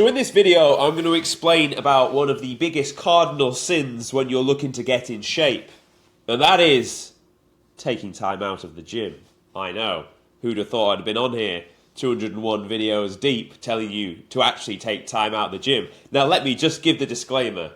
So in this video, I'm going to explain about one of the biggest cardinal sins when you're looking to get in shape. And that is taking time out of the gym. I know. Who'd have thought I'd have been on here 201 videos deep telling you to actually take time out of the gym. Now let me just give the disclaimer.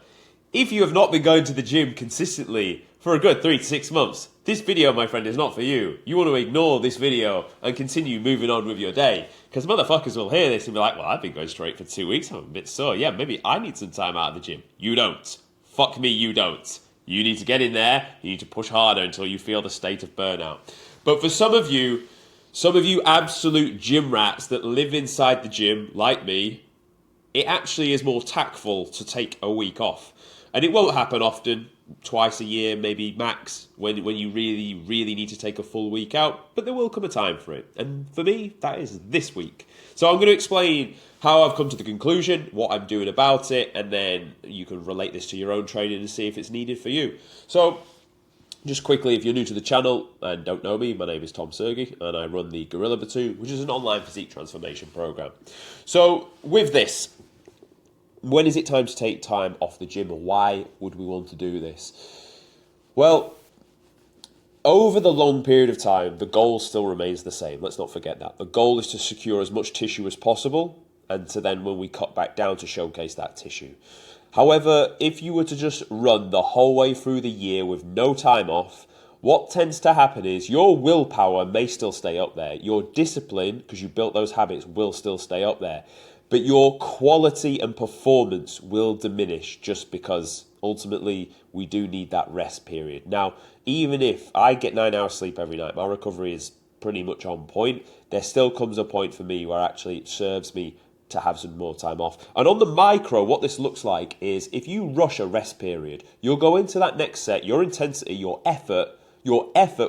If you have not been going to the gym consistently for a good 3 to 6 months, this video, my friend, is not for you. You want to ignore this video and continue moving on with your day. Because motherfuckers will hear this and be like, well, I've been going straight for 2 weeks, I'm a bit sore. Yeah, maybe I need some time out of the gym. You don't. Fuck me, you don't. You need to get in there, you need to push harder until you feel the state of burnout. But for some of you absolute gym rats that live inside the gym, like me, it actually is more tactful to take a week off. And it won't happen often, twice a year, maybe max, when you really need to take a full week out. But there will come a time for it. And for me, that is this week. So I'm going to explain how I've come to the conclusion, what I'm doing about it, and then you can relate this to your own training and see if it's needed for you. So just quickly, if you're new to the channel and don't know me, my name is Tom Sergey, and I run the Gorilla Batu, which is an online physique transformation program. So with this, when is it time to take time off the gym, or why would we want to do this? Well, over the long period of time, the goal still remains the same. Let's not forget that. The goal is to secure as much tissue as possible, and to then, when we cut back down, to showcase that tissue. However, if you were to just run the whole way through the year with no time off, what tends to happen is your willpower may still stay up there. Your discipline, because you built those habits, will still stay up there. But your quality and performance will diminish, just because ultimately we do need that rest period. Now, even if I get 9 hours sleep every night, my recovery is pretty much on point, there still comes a point for me where actually it serves me to have some more time off. And on the micro, what this looks like is if you rush a rest period, you'll go into that next set, your intensity, your effort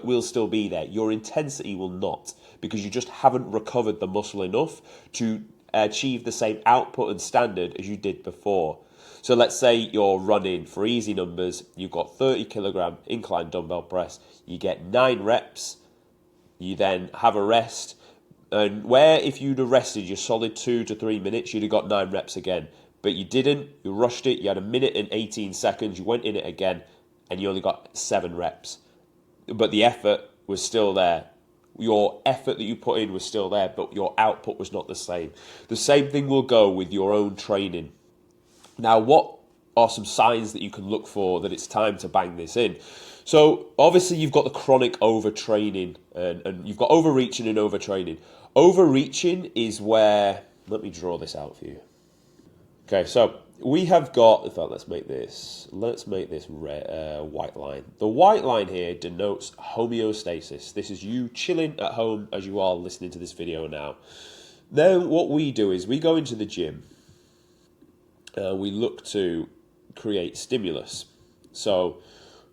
will still be there. Your intensity will not, because you just haven't recovered the muscle enough to achieve the same output and standard as you did before. So let's say you're running, for easy numbers, you've got 30 kilogram incline dumbbell press, you get 9 reps, you then have a rest, and where if you'd have rested your solid 2 to 3 minutes, you'd have got 9 reps again. But you didn't, you rushed it, you had 1 minute and 18 seconds, you went in it again, and you only got 7 reps. But the effort was still there. Your effort that you put in was still there, but your output was not the same. The same thing will go with your own training. Now, what are some signs that you can look for that it's time to bang this in? So, obviously, you've got the chronic overtraining, and you've got overreaching and overtraining. Overreaching is where, let me draw this out for you. Okay, so we have got, in fact, let's make this white line. The white line here denotes homeostasis. This is you chilling at home as you are listening to this video now. Then what we do is we go into the gym and we look to create stimulus. So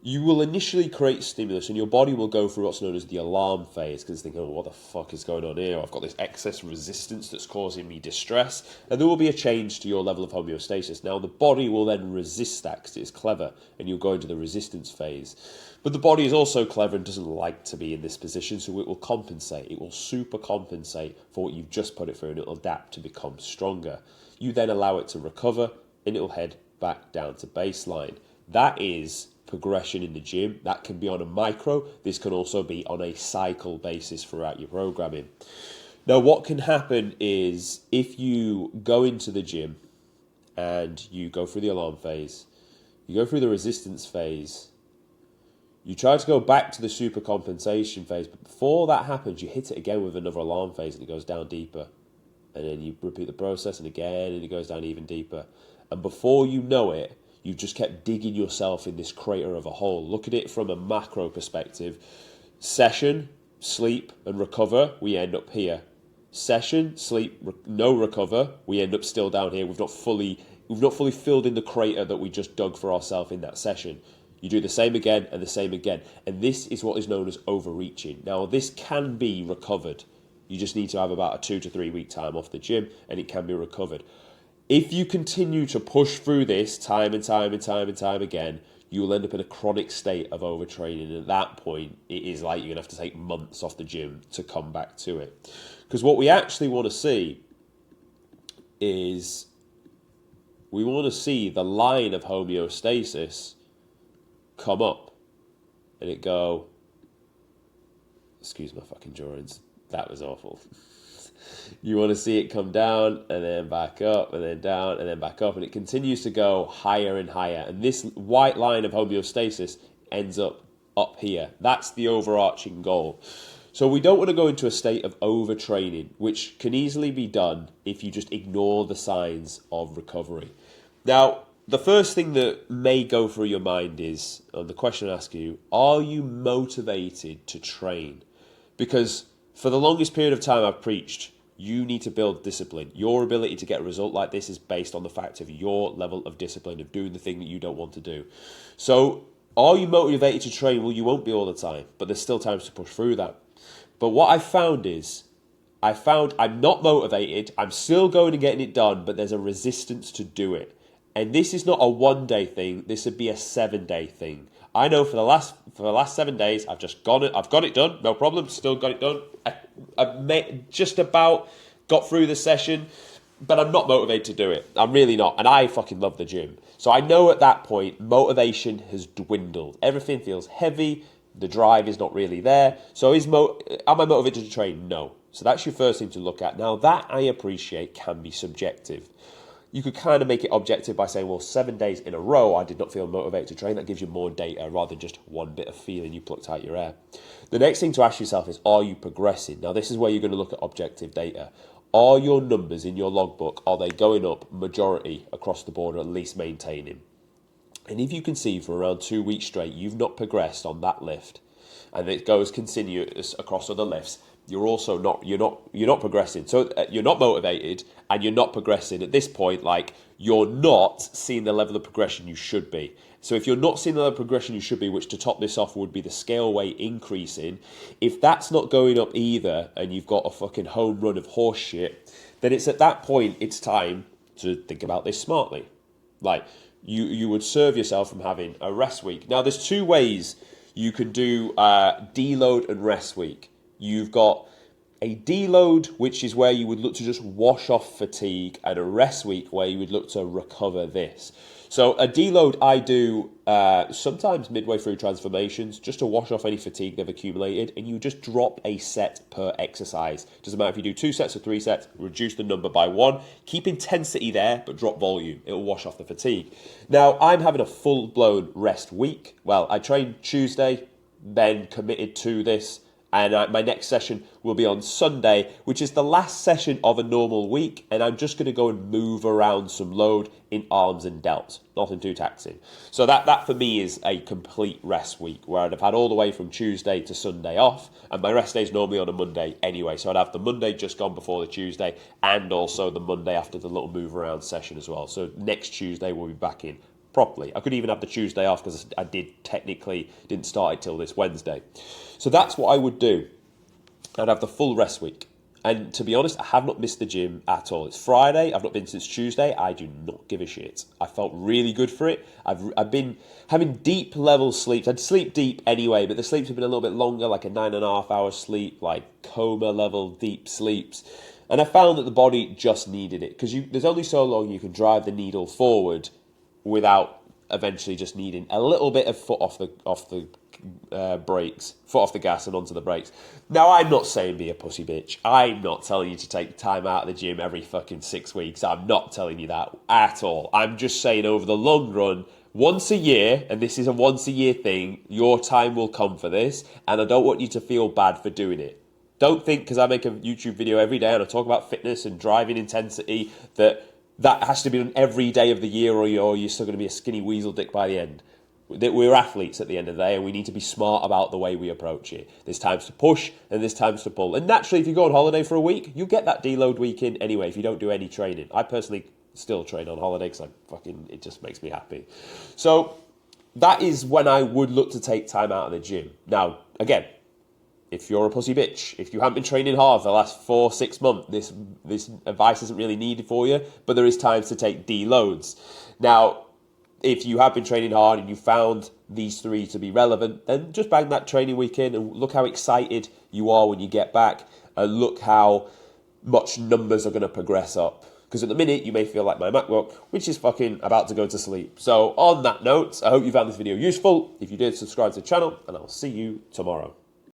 you will initially create stimulus and your body will go through what's known as the alarm phase, because it's thinking, oh, what the fuck is going on here? I've got this excess resistance that's causing me distress. And there will be a change to your level of homeostasis. Now, the body will then resist that because it's clever, and you'll go into the resistance phase. But the body is also clever and doesn't like to be in this position, so it will compensate. It will super compensate for what you've just put it through, and it'll adapt to become stronger. You then allow it to recover, and it'll head back down to baseline. That is progression in the gym. That can be on a micro. This can also be on a cycle basis throughout your programming. Now, what can happen is if you go into the gym and you go through the alarm phase, you go through the resistance phase, you try to go back to the super compensation phase, but before that happens, you hit it again with another alarm phase and it goes down deeper. And then you repeat the process and again, and it goes down even deeper. And before you know it, you've just kept digging yourself in this crater of a hole. Look at it from a macro perspective. Session, sleep, and recover, we end up here. Session, sleep, no recover, we end up still down here. We've not fully filled in the crater that we just dug for ourselves in that session. You do the same again and the same again. And this is what is known as overreaching. Now, this can be recovered. You just need to have about a 2 to 3 week time off the gym, and it can be recovered. If you continue to push through this time and time again, you will end up in a chronic state of overtraining. And at that point, it is like you're going to have to take months off the gym to come back to it. Because what we actually want to see is we want to see the line of homeostasis come up and it go, excuse my fucking drawings, that was awful. You want to see it come down and then back up and then down and then back up, and it continues to go higher and higher. And this white line of homeostasis ends up here. That's the overarching goal. So we don't want to go into a state of overtraining, which can easily be done if you just ignore the signs of recovery. Now, the first thing that may go through your mind is, the question I ask you, are you motivated to train? Because for the longest period of time I've preached, you need to build discipline. Your ability to get a result like this is based on the fact of your level of discipline, of doing the thing that you don't want to do. So, are you motivated to train? Well, you won't be all the time, but there's still times to push through that. But what I found is, I'm not motivated, I'm still going and getting it done, but there's a resistance to do it. And this is not a 1 day thing, this would be a 7 day thing. I know for the last 7 days, I've got it done, no problem, still got it done. I've just about got through the session, but I'm not motivated to do it. I'm really not, and I fucking love the gym. So I know at that point, motivation has dwindled. Everything feels heavy, the drive is not really there. So am I motivated to train? No. So that's your first thing to look at. Now that I appreciate can be subjective. You could kind of make it objective by saying, well, 7 days in a row, I did not feel motivated to train. That gives you more data rather than just one bit of feeling you plucked out your air. The next thing to ask yourself is, are you progressing? Now, this is where you're going to look at objective data. Are your numbers in your logbook, are they going up majority across the board, or at least maintaining? And if you can see for around 2 weeks straight, you've not progressed on that lift, and it goes continuous across other lifts, you're not progressing. So you're not motivated and you're not progressing. At this point, like, you're not seeing the level of progression you should be. So if you're not seeing the level of progression you should be, which to top this off would be the scale weight increasing, if that's not going up either and you've got a fucking home run of horse shit, then it's at that point it's time to think about this smartly. Like, you would serve yourself from having a rest week. Now, there's 2 ways you can do deload and rest week. You've got a deload, which is where you would look to just wash off fatigue, and a rest week where you would look to recover this. So a deload I do sometimes midway through transformations, just to wash off any fatigue they've accumulated, and you just drop a set per exercise. Doesn't matter if you do 2 sets or 3 sets, reduce the number by 1, keep intensity there, but drop volume. It'll wash off the fatigue. Now, I'm having a full-blown rest week. Well, I trained Tuesday, then committed to this, and my next session will be on Sunday, which is the last session of a normal week, and I'm just going to go and move around some load in arms and delts. Nothing too taxing. So that for me is a complete rest week, where I'd have had all the way from Tuesday to Sunday off, and my rest day is normally on a Monday anyway, so I'd have the Monday just gone before the Tuesday, and also the Monday after the little move around session as well. So next Tuesday we'll be back in properly. I could even have the Tuesday off because I didn't start it till this Wednesday. So that's what I would do. I'd have the full rest week. And to be honest, I have not missed the gym at all. It's Friday. I've not been since Tuesday. I do not give a shit. I felt really good for it. I've been having deep level sleeps. I'd sleep deep anyway, but the sleeps have been a little bit longer, like a 9.5 hours sleep, like coma level deep sleeps. And I found that the body just needed it, because there's only so long you can drive the needle forward without eventually just needing a little bit of foot off the brakes, foot off the gas and onto the brakes. Now, I'm not saying be a pussy bitch. I'm not telling you to take time out of the gym every fucking 6 weeks. I'm not telling you that at all. I'm just saying over the long run, once a year, and this is a once a year thing, your time will come for this, and I don't want you to feel bad for doing it. Don't think because I make a YouTube video every day and I talk about fitness and driving intensity that has to be done every day of the year, or you're still going to be a skinny weasel dick by the end. We're athletes at the end of the day, and we need to be smart about the way we approach it. There's times to push, and there's times to pull. And naturally, if you go on holiday for a week, you get that deload week in anyway if you don't do any training. I personally still train on holiday because it just makes me happy. So that is when I would look to take time out of the gym. Now, again, if you're a pussy bitch, if you haven't been training hard for the last 4-6 months, this advice isn't really needed for you, but there is times to take deloads. Now, if you have been training hard and you found these 3 to be relevant, then just bang that training week in and look how excited you are when you get back, and look how much numbers are going to progress up. Because at the minute, you may feel like my MacBook, which is fucking about to go to sleep. So on that note, I hope you found this video useful. If you did, subscribe to the channel, and I'll see you tomorrow.